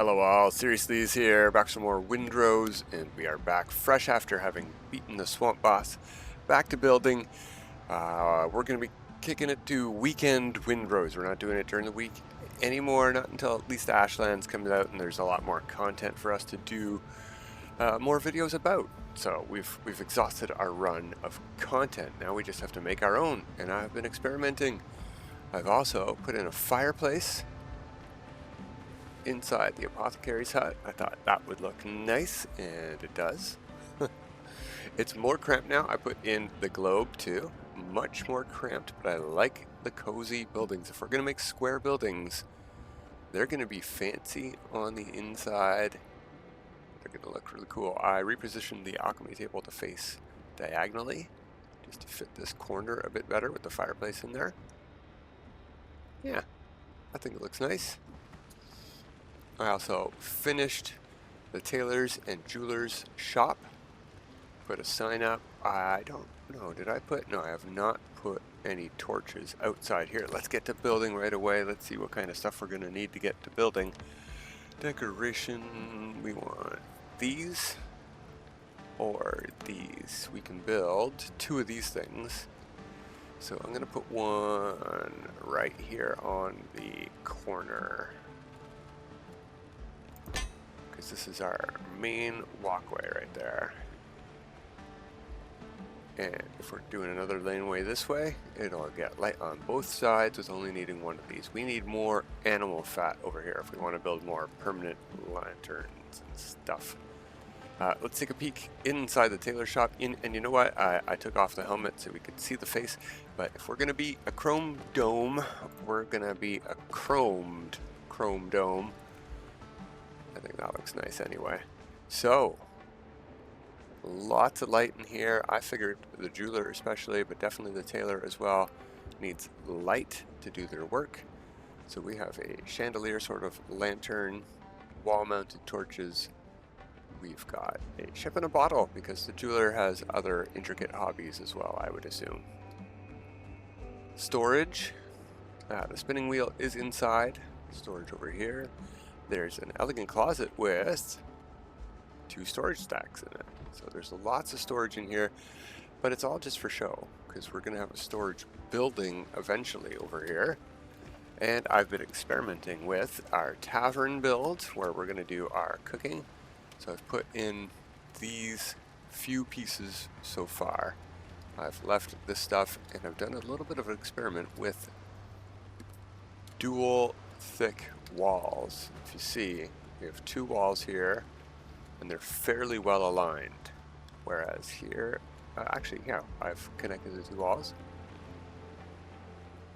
Hello all, Seriously is here, back for some more Windrose, and we are back fresh after having beaten the swamp boss. Back to building. We're going to be kicking it to weekend Windrose. We're not doing it during the week anymore, not until at least Ashlands comes out, and there's a lot more content for us to do more videos about. So we've exhausted our run of content. Now we just have to make our own, and I've been experimenting. I've also put in a fireplace inside the apothecary's hut. I thought that would look nice, and it does. It's more cramped now. I put in the globe too. Much more cramped, but I like the cozy buildings. If we're going to make square buildings, they're going to be fancy on the inside. They're going to look really cool. I repositioned the alchemy table to face diagonally just to fit this corner a bit better with the fireplace in there. Yeah, I think it looks nice. I also finished the tailor's and jeweler's shop. Put a sign up. I don't know, did I put? No, I have not put any torches outside here. Let's get to building right away. Let's see what kind of stuff we're going to need to get to building. Decoration, we want these or these. We can build two of these things. So I'm going to put one right here on the corner, because this is our main walkway right there. And if we're doing another laneway this way, it'll get light on both sides with only needing one of these. We need more animal fat over here if we want to build more permanent lanterns and stuff. Let's take a peek inside the tailor shop. And you know what? I took off the helmet so we could see the face. But if we're going to be a chrome dome, we're going to be a chromed chrome dome. I think that looks nice anyway. So, lots of light in here. I figured the jeweler especially, but definitely the tailor as well, needs light to do their work. So we have a chandelier sort of lantern, wall-mounted torches. We've got a ship in a bottle because the jeweler has other intricate hobbies as well, I would assume. Storage. The spinning wheel is inside. Storage over here. There's an elegant closet with 2 storage stacks in it. So there's lots of storage in here, but it's all just for show because we're going to have a storage building eventually over here. And I've been experimenting with our tavern build where we're going to do our cooking. So I've put in these few pieces so far. I've left this stuff, and I've done a little bit of an experiment with dual thick walls. If you see, we have 2 walls here, and they're fairly well aligned. Whereas here, actually, yeah, I've connected the 2 walls.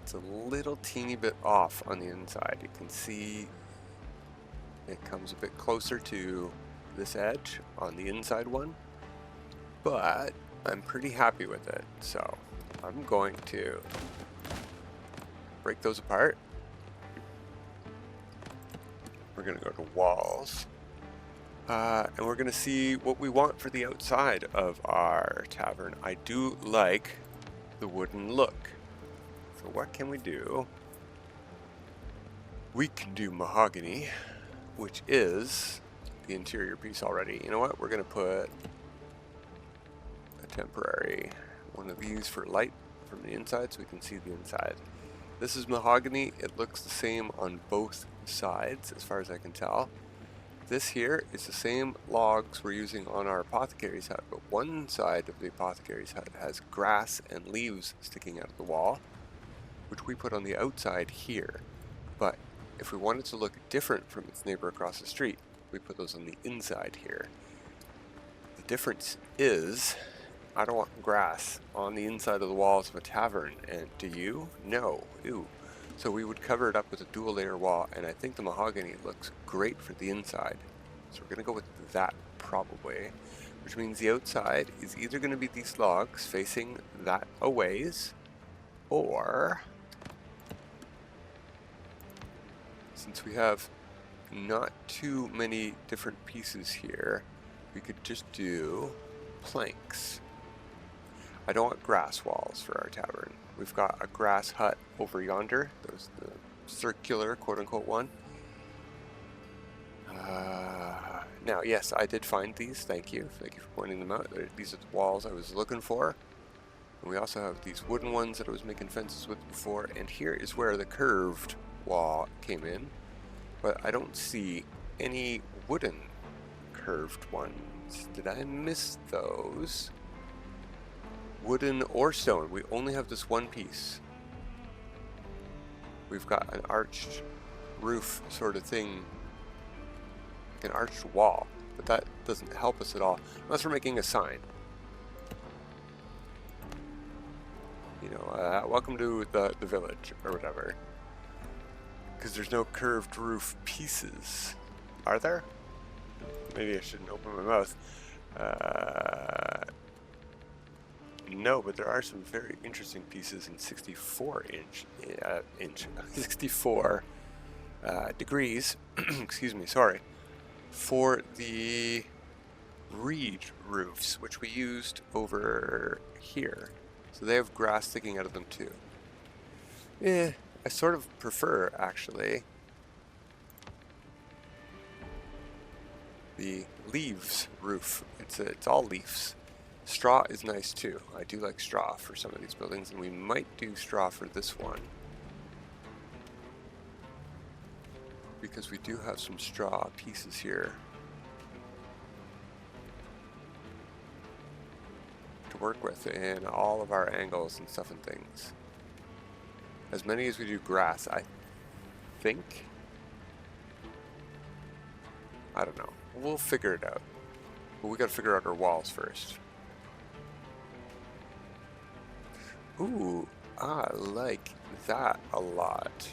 It's a little teeny bit off on the inside. You can see it comes a bit closer to this edge on the inside one, but I'm pretty happy with it. So I'm going to break those apart. We're going to go to walls, and we're going to see what we want for the outside of our tavern. I do like the wooden look. So what can we do? We can do mahogany, which is the interior piece already. You know what? We're going to put a temporary one of these for light from the inside so we can see the inside. This is mahogany. It looks the same on both sides as far as I can tell. This here is the same logs we're using on our apothecary's hut, but one side of the apothecary's hut has grass and leaves sticking out of the wall, which we put on the outside here. But if we want it to look different from its neighbor across the street, we put those on the inside here. The difference is, I don't want grass on the inside of the walls of a tavern, and do you? No. Ew. So we would cover it up with a dual layer wall, and I think the mahogany looks great for the inside. So we're going to go with that probably, which means the outside is either going to be these logs facing that a ways, or since we have not too many different pieces here, we could just do planks. I don't want grass walls for our tavern. We've got a grass hut over yonder. There's the circular quote-unquote one. Now, yes, I did find these. Thank you. Thank you for pointing them out. These are the walls I was looking for. And we also have these wooden ones that I was making fences with before. And here is where the curved wall came in. But I don't see any wooden curved ones. Did I miss those? Wooden or stone. We only have this one piece. We've got an arched roof sort of thing. An arched wall. But that doesn't help us at all. Unless we're making a sign. You know, welcome to the village or whatever. Because there's no curved roof pieces. Are there? Maybe I shouldn't open my mouth. No, but there are some very interesting pieces in 64 64 degrees, excuse me, sorry, for the reed roofs, which we used over here. So they have grass sticking out of them too. I sort of prefer, actually, the leaves roof. It's all leaves. Straw is nice too. I do like straw for some of these buildings, and we might do straw for this one. Because we do have some straw pieces here to work with in all of our angles and stuff and things. As many as we do grass, I think. I don't know. We'll figure it out. But we gotta figure out our walls first. Ooh, I like that a lot.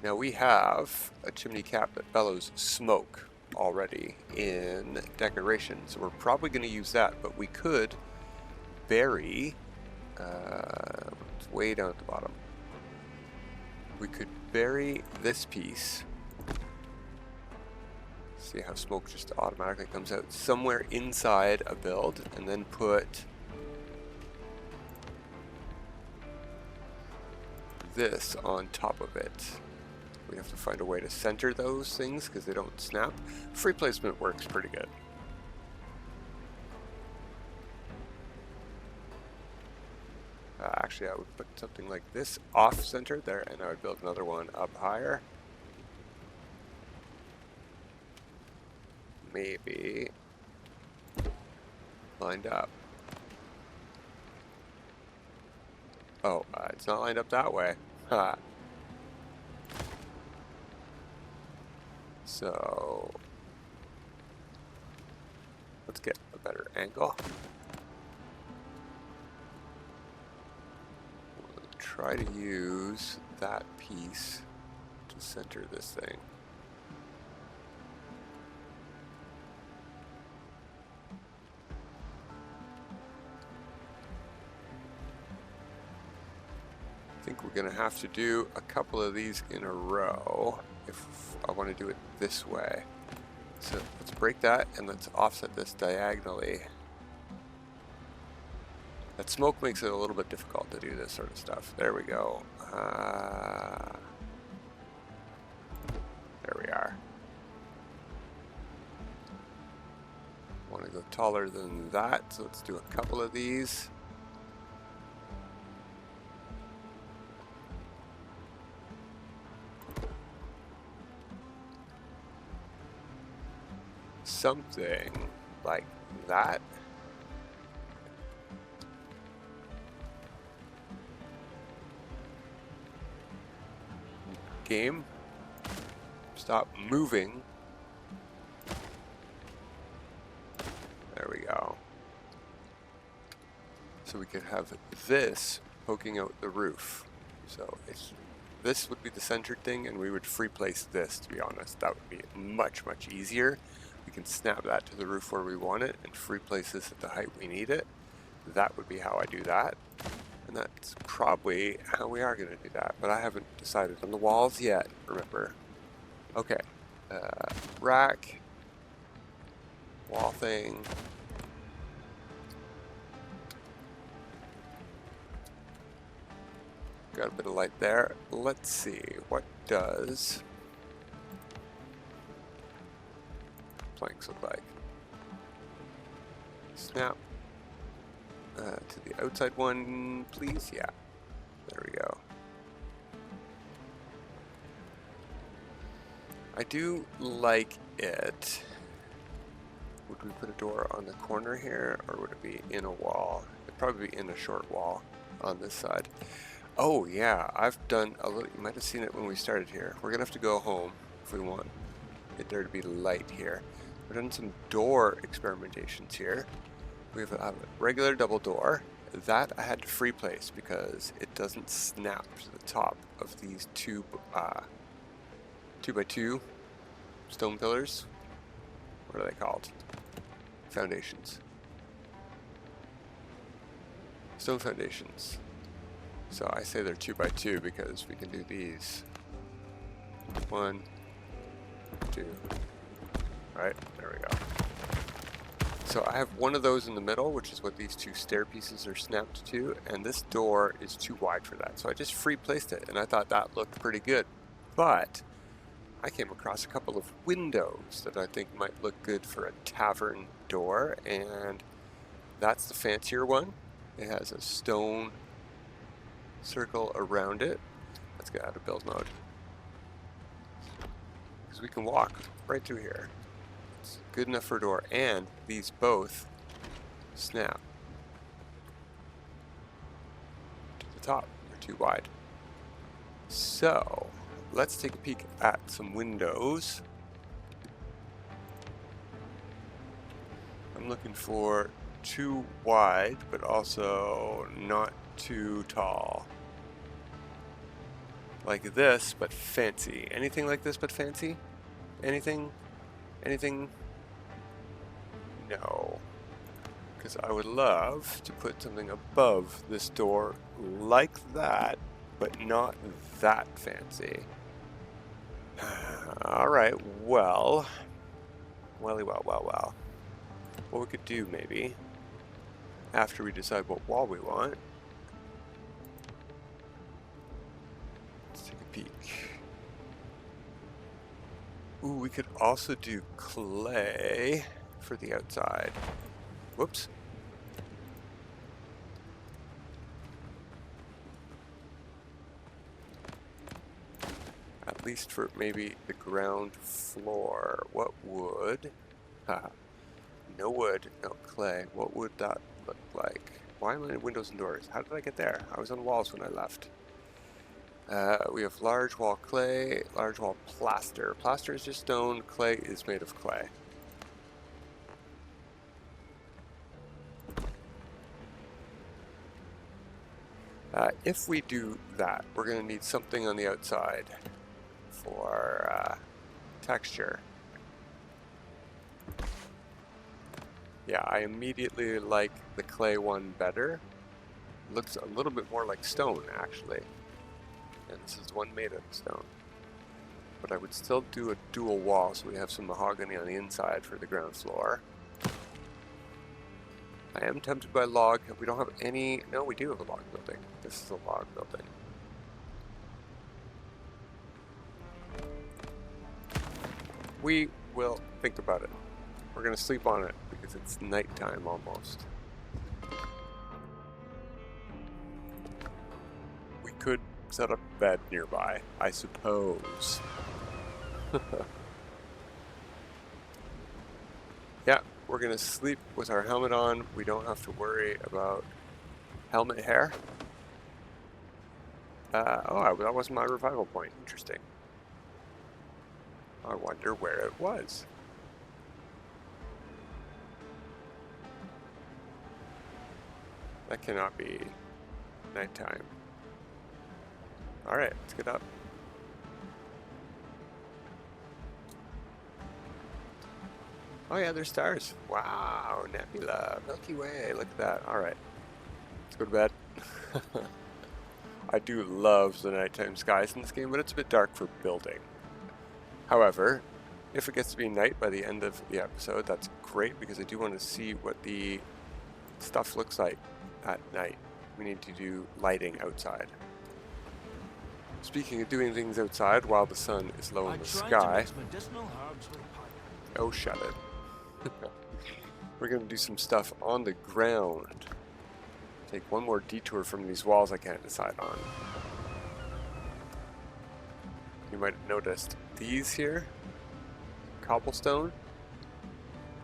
Now we have a chimney cap that bellows smoke already in decoration, so we're probably going to use that, but we could bury, it's way down at the bottom, we could bury this piece, see how smoke just automatically comes out, somewhere inside a build, and then put this on top of it. We have to find a way to center those things because they don't snap. Free placement works pretty good. Actually, I would put something like this off-center there, and I would build another one up higher. Maybe lined up. Oh, it's not lined up that way. Ha. So let's get a better angle. We'll try to use that piece to center this thing. I think we're going to have to do a couple of these in a row if I want to do it this way. So let's break that and let's offset this diagonally. That smoke makes it a little bit difficult to do this sort of stuff. There we go. There we are. Want to go taller than that, so let's do a couple of these. Something like that. Game, stop moving. There we go. So we could have this poking out the roof. So this would be the centered thing, and we would free place this, to be honest. That would be much, much easier. We can snap that to the roof where we want it and free place this at the height we need it. That would be how I do that. And that's probably how we are going to do that. But I haven't decided on the walls yet, remember. Okay. Rack. Wall thing. Got a bit of light there. Let's see. What does planks look like? Snap to the outside one, please. Yeah, there we go. I do like it. Would we put a door on the corner here, or would it be in a wall? It'd probably be in a short wall on this side. Oh yeah, I've done a little, you might have seen it when we started here. We're gonna have to go home if we want it there to be light here. We've done some door experimentations here. We have a regular double door. That I had to free place because it doesn't snap to the top of these two 2x2 stone pillars. What are they called? Foundations. Stone foundations. So I say they're 2x2 because we can do these. 1, 2. Right, there we go. So I have one of those in the middle, which is what these two stair pieces are snapped to, and this door is too wide for that. So I just free placed it, and I thought that looked pretty good. But I came across a couple of windows that I think might look good for a tavern door, and that's the fancier one. It has a stone circle around it. Let's get out of build mode, because we can walk right through here. It's good enough for a door, and these both snap to the top. They're too wide. So let's take a peek at some windows. I'm looking for too wide, but also not too tall. Like this, but fancy. Anything like this, but fancy? Anything? Anything? No. Because I would love to put something above this door like that, but not that fancy. Alright, well. Well. What we could do, maybe, after we decide what wall we want. Let's take a peek. Ooh, we could also do clay for the outside. Whoops. At least for maybe the ground floor. What would... no wood, no clay. What would that look like? Why am I in windows and doors? How did I get there? I was on walls when I left. We have large wall clay, large wall plaster. Plaster is just stone, clay is made of clay. If we do that, we're going to need something on the outside for texture. Yeah, I immediately like the clay one better. Looks a little bit more like stone, actually. And this is one made of stone. But I would still do a dual wall, so we have some mahogany on the inside for the ground floor. I am tempted by log. We don't have any... No, we do have a log building. This is a log building. We will think about it. We're going to sleep on it because it's nighttime almost. We could set up a bed nearby, I suppose. Yeah, we're going to sleep with our helmet on. We don't have to worry about helmet hair. Oh, that wasn't my revival point. Interesting. I wonder where it was. That cannot be nighttime. Alright, let's get up. Oh yeah, there's stars. Wow, nebula, Milky Way, look at that. Alright, let's go to bed. I do love the nighttime skies in this game, but it's a bit dark for building. However, if it gets to be night by the end of the episode, that's great, because I do want to see what the stuff looks like at night. We need to do lighting outside. Speaking of doing things outside while the sun is low in the sky. Oh, shut it. We're going to do some stuff on the ground. Take one more detour from these walls I can't decide on. You might have noticed these here, cobblestone.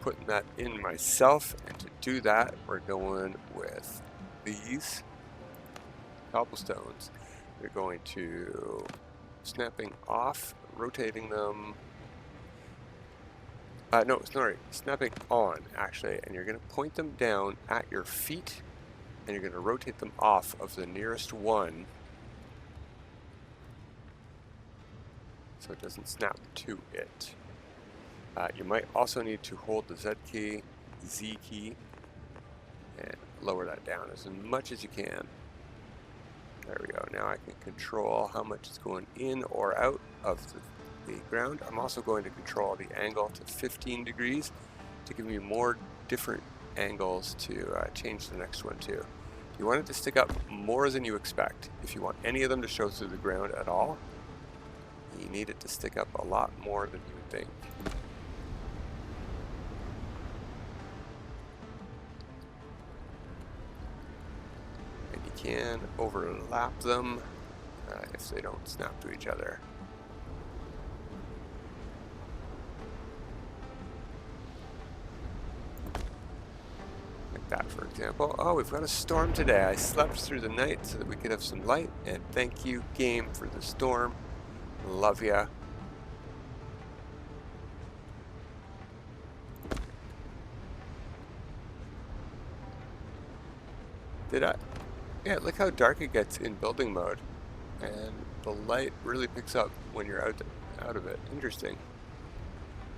Putting that in myself, and to do that, we're going with these cobblestones. We're going to snapping off, rotating them. No, sorry, snapping on actually, and you're going to point them down at your feet, and you're going to rotate them off of the nearest one, so it doesn't snap to it. You might also need to hold the Z key, and lower that down as much as you can. There we go. Now I can control how much is going in or out of the ground. I'm also going to control the angle to 15 degrees to give me more different angles to change the next one to. You want it to stick up more than you expect. If you want any of them to show through the ground at all, you need it to stick up a lot more than you would think. Can overlap them if they don't snap to each other. Like that, for example. Oh, we've got a storm today. I slept through the night so that we could have some light, and thank you, game, for the storm. Love ya. Yeah, look how dark it gets in building mode, and the light really picks up when you're out of it. Interesting.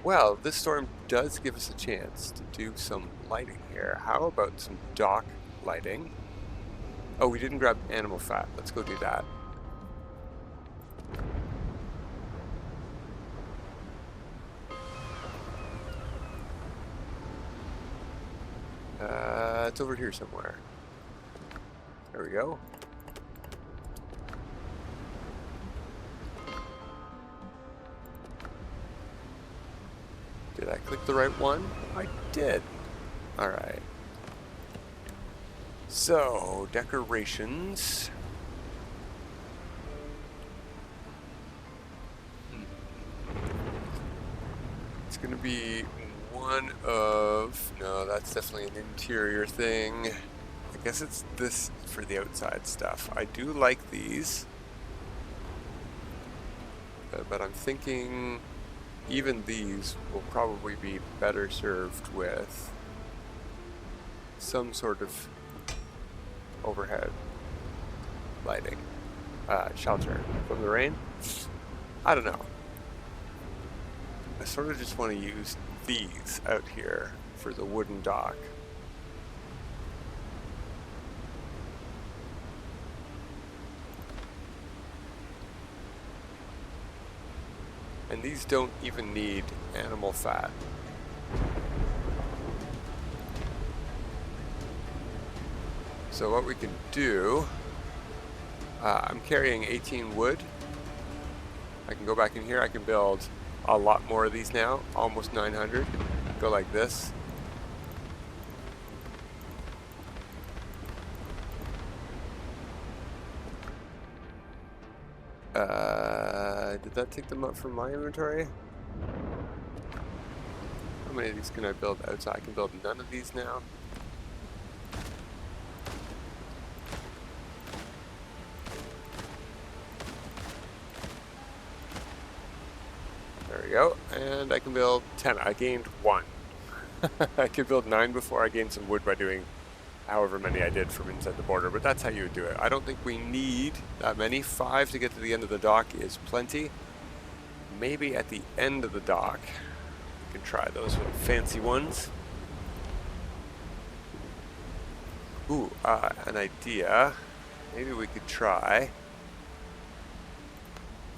Well, this storm does give us a chance to do some lighting here. How about some dock lighting? Oh, we didn't grab animal fat. Let's go do that. It's over here somewhere. There we go. Did I click the right one? I did. Alright. So, decorations. It's going to be one of... No, that's definitely an interior thing. I guess it's this for the outside stuff. I do like these, but I'm thinking even these will probably be better served with some sort of overhead lighting, shelter from the rain. I don't know. I sort of just want to use these out here for the wooden dock. And these don't even need animal fat. So what we can do, I'm carrying 18 wood. I can go back in here, I can build a lot more of these now, almost 900. Go like this. Did that take them up from my inventory? How many of these can I build outside? I can build none of these now. There we go. And I can build 10. I gained 1. I could build 9 before. I gained some wood by doing however many I did from inside the border, but that's how you would do it. I don't think we need that many. 5 to get to the end of the dock is plenty. Maybe at the end of the dock, we can try those fancy ones. Ooh, an idea. Maybe we could try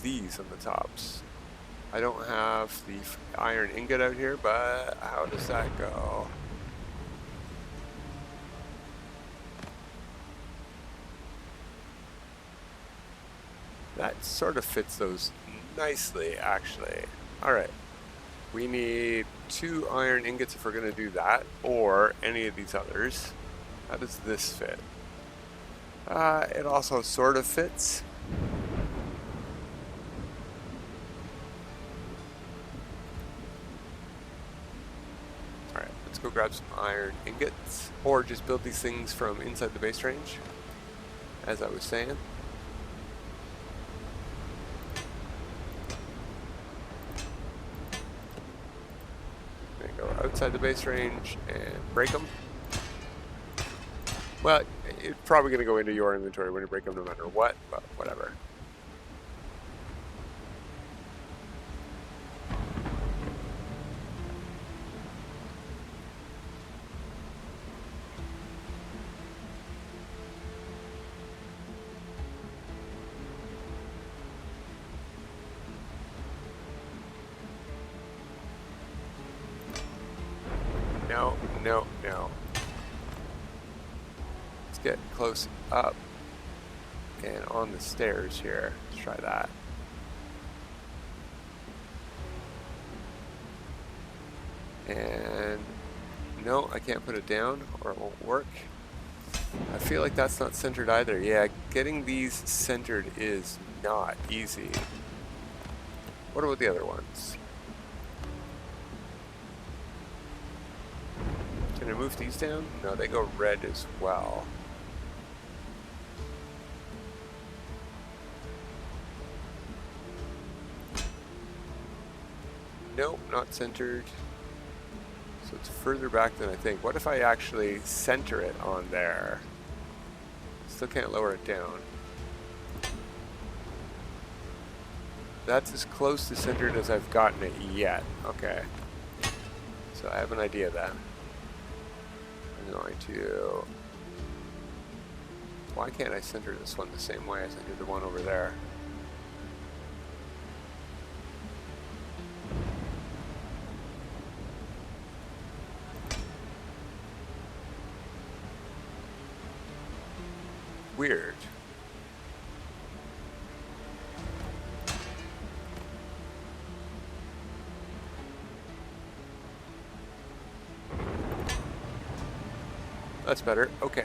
these on the tops. I don't have the iron ingot out here, but how does that go? That sort of fits those nicely, actually. Alright. We need 2 iron ingots if we're going to do that, or any of these others. How does this fit? It also sort of fits. Alright, let's go grab some iron ingots, or just build these things from inside the base range, as I was saying. Outside the base range and break them. Well, it's probably going to go into your inventory when you break them no matter what, but whatever. No, no, no. Let's get close up and on the stairs here. Let's try that. And no, I can't put it down or it won't work. I feel like that's not centered either. Yeah, getting these centered is not easy. What about the other ones? Can I move these down? No, they go red as well. Nope, not centered. So it's further back than I think. What if I actually center it on there? Still can't lower it down. That's as close to centered as I've gotten it yet. Okay. So I have an idea then. I'm going to... Why can't I center this one the same way as I did the one over there? Weird. That's better. Okay.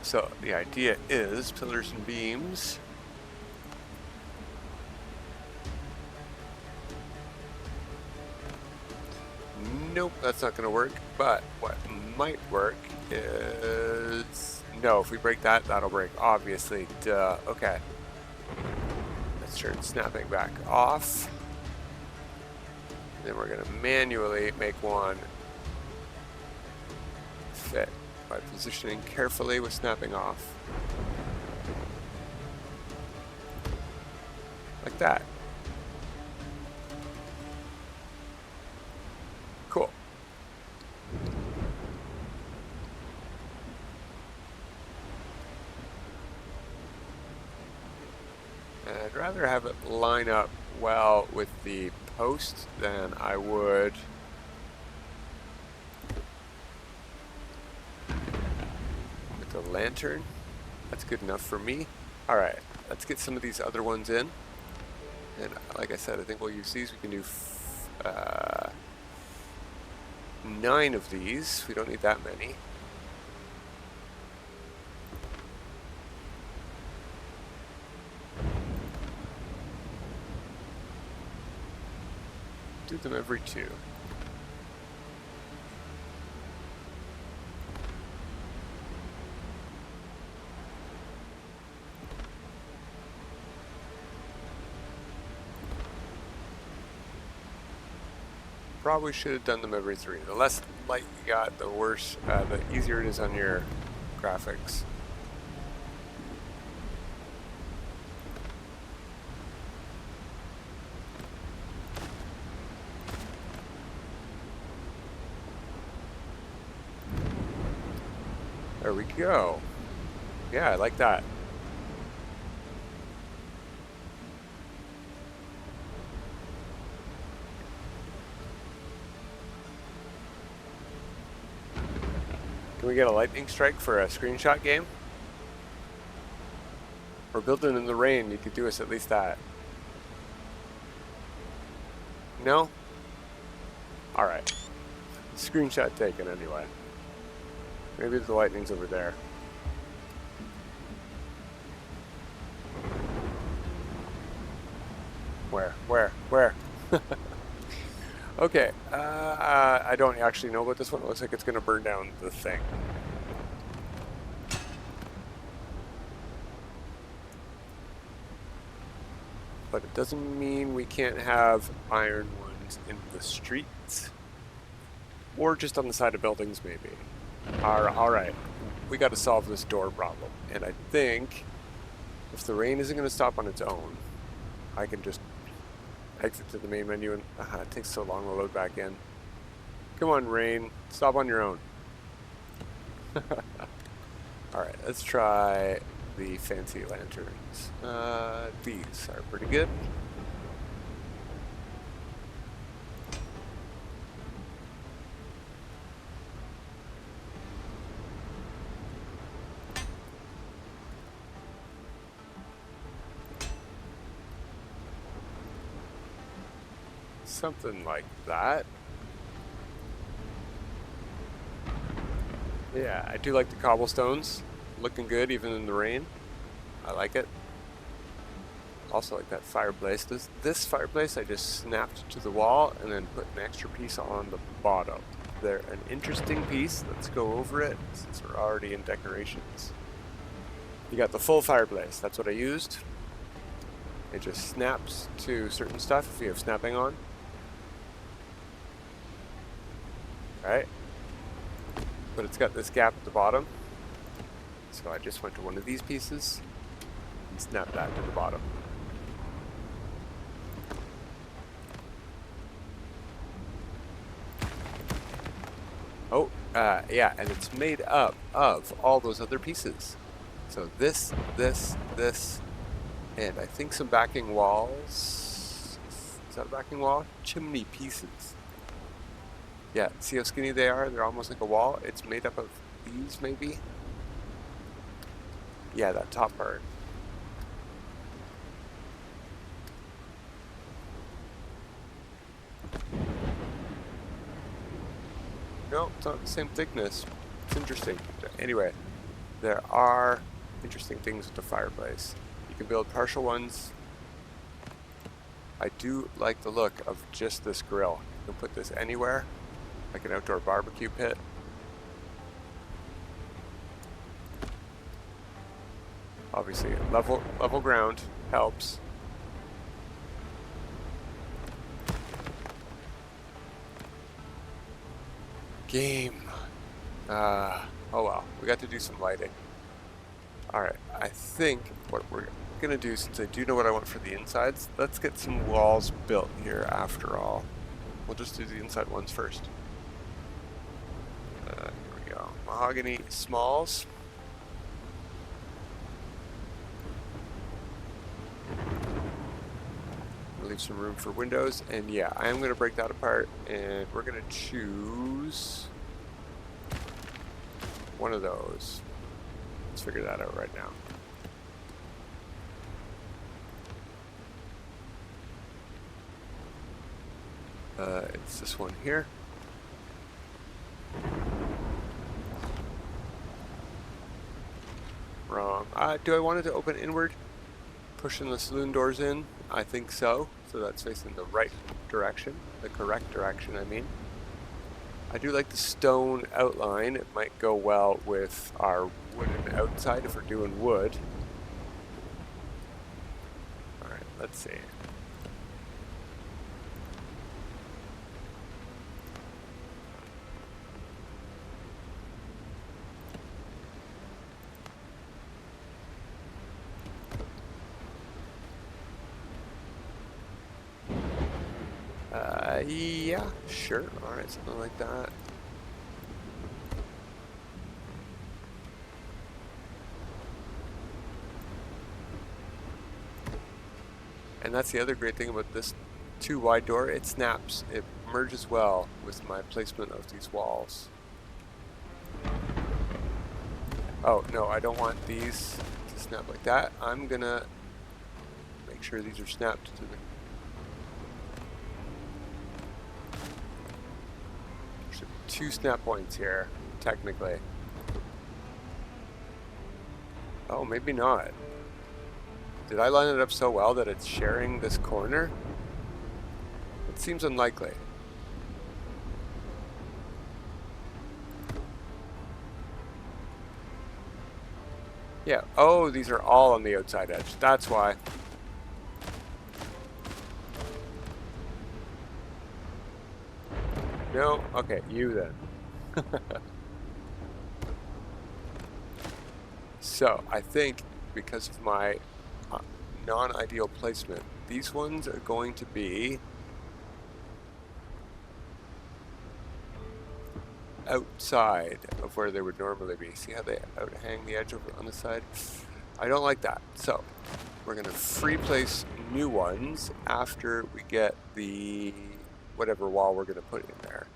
So the idea is pillars and beams. Nope, that's not going to work. But what might work is... No, if we break that, that'll break. Obviously. Duh. Okay. Let's turn snapping back off. Then we're going to manually make one fit by positioning carefully with snapping off. Like that. Cool. And I'd rather have it line up well with the post than I would with the lantern. That's good enough for me. Alright, let's get some of these other ones in. And like I said, I think we'll use these. We can do 9 of these. We don't need that many. Do them every 2. Probably should have done them every 3. The less light you got, the worse, the easier it is on your graphics. There we go. Yeah, I like that. Can we get a lightning strike for a screenshot game? We're building in the rain. You could do us at least that. No? Alright. Screenshot taken anyway. Maybe the lightning's over there. Where? Okay, I don't actually know about this one. It looks like it's going to burn down the thing. But it doesn't mean we can't have iron ones in the streets. Or just on the side of buildings, maybe. Alright, we got to solve this door problem. And I think if the rain isn't going to stop on its own, I can just exit to the main menu and it takes so long to load back in. Come on, rain, stop on your own. Alright, let's try the fancy lanterns. These are pretty good. Something like that. Yeah, I do like the cobblestones. Looking good even in the rain. I like it. Also like that fireplace. This fireplace I just snapped to the wall and then put an extra piece on the bottom. They're an interesting piece. Let's go over it since we're already in decorations. You got the full fireplace. That's what I used. It just snaps to certain stuff if you have snapping on. Right? But it's got this gap at the bottom. So I just went to one of these pieces and snapped that to the bottom. Oh, yeah, and it's made up of all those other pieces. So this, and I think some backing walls. Is that a backing wall? Chimney pieces. Yeah, see how skinny they are? They're almost like a wall. It's made up of these, maybe? Yeah, that top part. No, it's not the same thickness. It's interesting. Anyway, there are interesting things with the fireplace. You can build partial ones. I do like the look of just this grill. You can put this anywhere. Like an outdoor barbecue pit. Obviously, level ground helps. Game. Oh well, we got to do some lighting. Alright, I think what we're gonna do, since I do know what I want for the insides, let's get some walls built here after all. We'll just do the inside ones first. Here we go. Mahogany smalls. Leave some room for windows, and yeah, I am going to break that apart, and we're going to choose one of those. Let's figure that out right now. It's this one here. Wrong. Do I want it to open inward? Pushing the saloon doors in? I think so. So that's facing the right direction. The correct direction, I mean. I do like the stone outline. It might go well with our wooden outside if we're doing wood. Alright, let's see. Yeah, sure. Alright, something like that. And that's the other great thing about this 2-wide door. It snaps. It merges well with my placement of these walls. Oh, no, I don't want these to snap like that. I'm gonna make sure these are snapped to the... 2 snap points here, technically. Oh, maybe not. Did I line it up so well that it's sharing this corner? It seems unlikely. Yeah, oh, these are all on the outside edge. That's why. No? Okay, you then. So, I think because of my non-ideal placement, these ones are going to be outside of where they would normally be. See how they outhang the edge over on the side? I don't like that. So, we're going to free place new ones after we get the whatever wall we're going to put in there.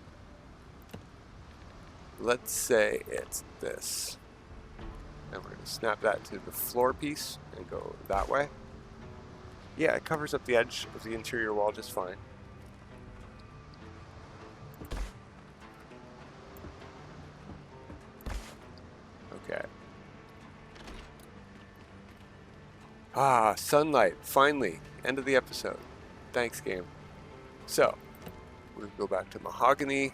Let's say it's this. And we're going to snap that to the floor piece and go that way. Yeah, it covers up the edge of the interior wall just fine. Okay. Ah, sunlight. Finally. End of the episode. Thanks, game. So, we'll go back to mahogany.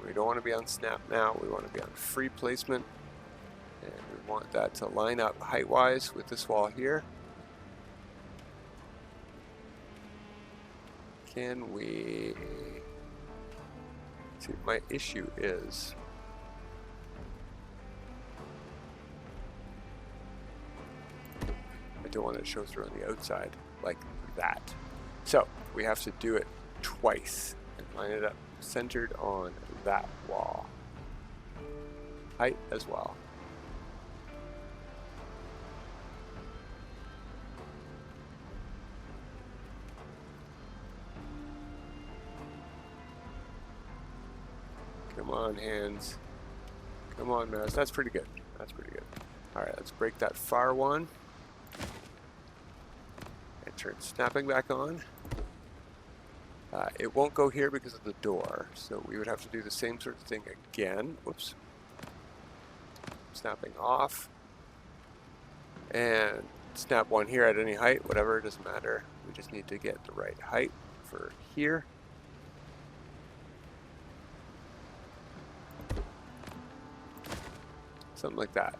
We don't want to be on snap now. We want to be on free placement. And we want that to line up height-wise with this wall here. Can we... See, my issue is... I don't want it to show through on the outside like that. So, we have to do it twice and line it up centered on that wall. Height as well. Come on, hands. Come on, mouse. That's pretty good. That's pretty good. Alright, let's break that far one. And turn snapping back on. It won't go here because of the door, so we would have to do the same sort of thing again. Whoops. Snapping off. And snap one here at any height, whatever, it doesn't matter. We just need to get the right height for here. Something like that.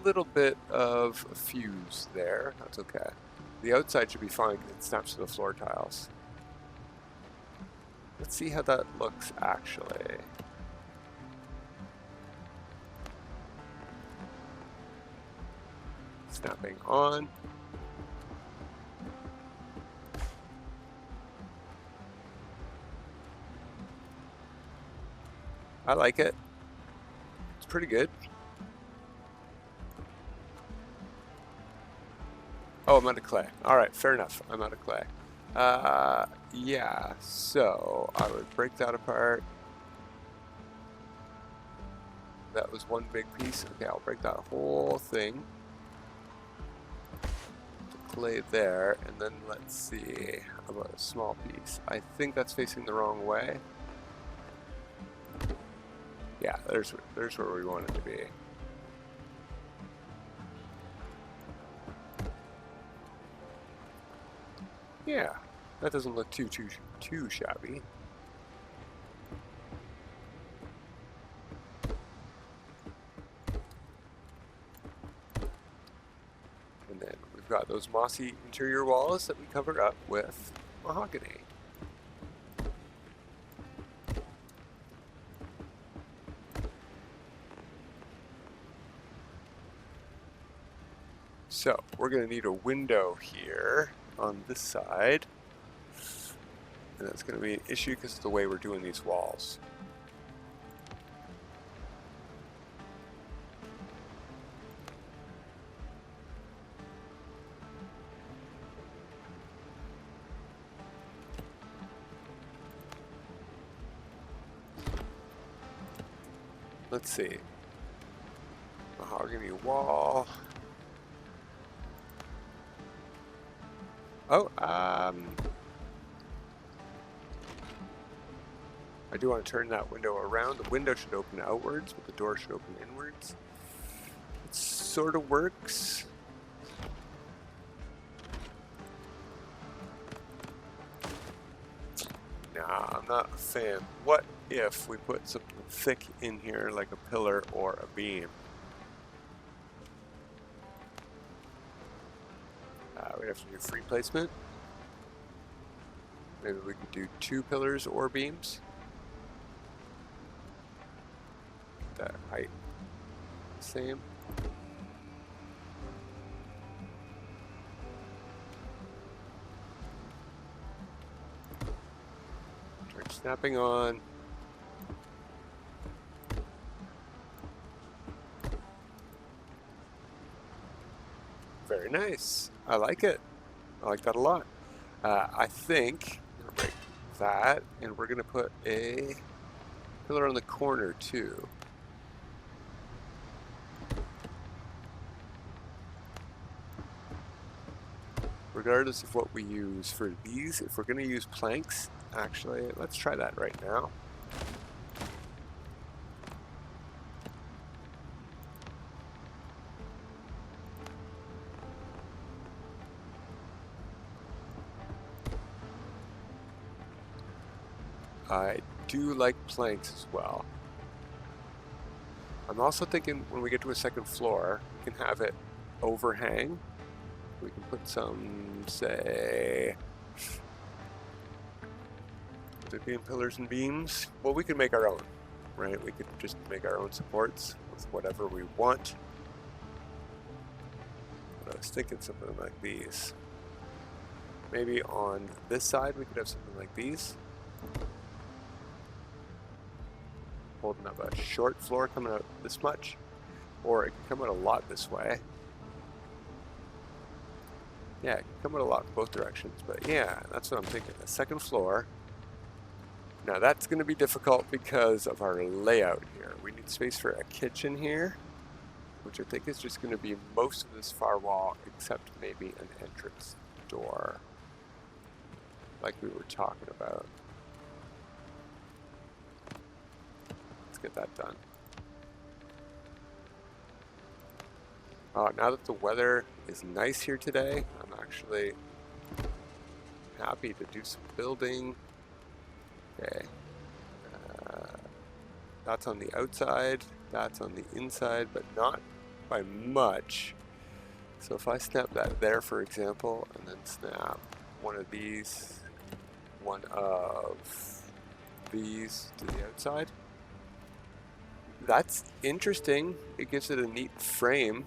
A little bit of a fuse there, that's okay. The outside should be fine because it snaps to the floor tiles. Let's see how that looks actually. Snapping on. I like it. It's pretty good. Oh, I'm out of clay. Alright, fair enough. I'm out of clay. Yeah, so I would break that apart. That was one big piece. Okay, I'll break that whole thing. The clay there, and then let's see how about a small piece. I think that's facing the wrong way. Yeah, there's where we want it to be. Yeah, that doesn't look too shabby. And then we've got those mossy interior walls that we covered up with mahogany. So we're going to need a window here on this side, and that's going to be an issue because of the way we're doing these walls. Let's see. Mahogany wall. Oh, I do want to turn that window around. The window should open outwards, but the door should open inwards. It sort of works. Nah, I'm not a fan. What if we put something thick in here, like a pillar or a beam? We'd have to do free placement. Maybe we could do 2 pillars or beams. That height same. Turn snapping on. Very nice. I like it. I like that a lot. I think we're gonna break that, and we're gonna put a pillar on the corner too. Regardless of what we use for these, if we're gonna use planks, actually, let's try that right now. I do like planks as well. I'm also thinking when we get to a second floor, we can have it overhang. We can put some, say, would it be in pillars and beams? Well, we could make our own, right? We could just make our own supports with whatever we want. But I was thinking something like these. Maybe on this side we could have something like these. Holding up a short floor coming out this much, or it can come out a lot this way. Yeah, it can come out a lot in both directions, but yeah, that's what I'm thinking. The second floor. Now that's going to be difficult because of our layout here. We need space for a kitchen here, which I think is just going to be most of this far wall, except maybe an entrance door, like we were talking about. Get that done. Now that the weather is nice here today, I'm actually happy to do some building. Okay, that's on the outside, that's on the inside, but not by much. So if I snap that there, for example, and then snap one of these, one of these to the outside, that's interesting. It gives it a neat frame.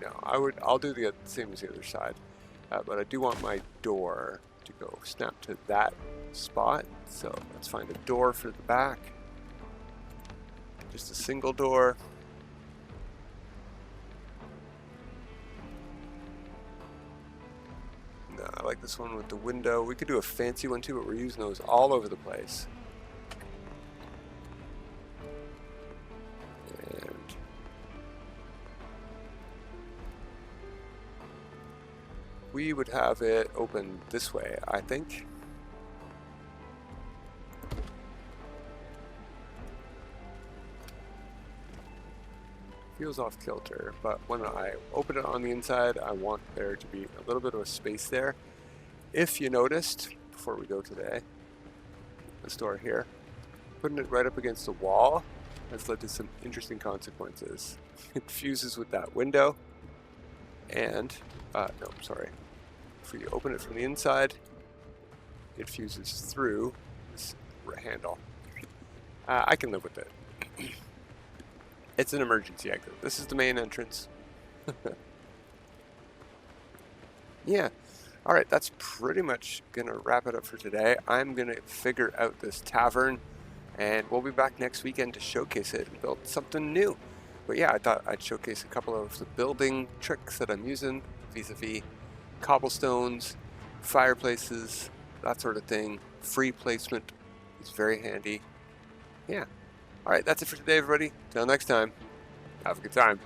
No, I'll do the same as the other side, but I do want my door to go snap to that spot. So let's find a door for the back. Just a single door. I like this one with the window. We could do a fancy one too, but we're using those all over the place. And we would have it open this way, I think. Feels off kilter, but when I open it on the inside, I want there to be a little bit of a space there. If you noticed, before we go today, this door here, putting it right up against the wall has led to some interesting consequences. It fuses with that window, and, no, sorry. If you open it from the inside, it fuses through this handle. I can live with it. It's an emergency exit. This is the main entrance. Yeah. Alright, that's pretty much going to wrap it up for today. I'm going to figure out this tavern, and we'll be back next weekend to showcase it and build something new. But yeah, I thought I'd showcase a couple of the building tricks that I'm using vis-a-vis cobblestones, fireplaces, that sort of thing. Free placement is very handy. Yeah. Alright, that's it for today, everybody. Till next time, have a good time.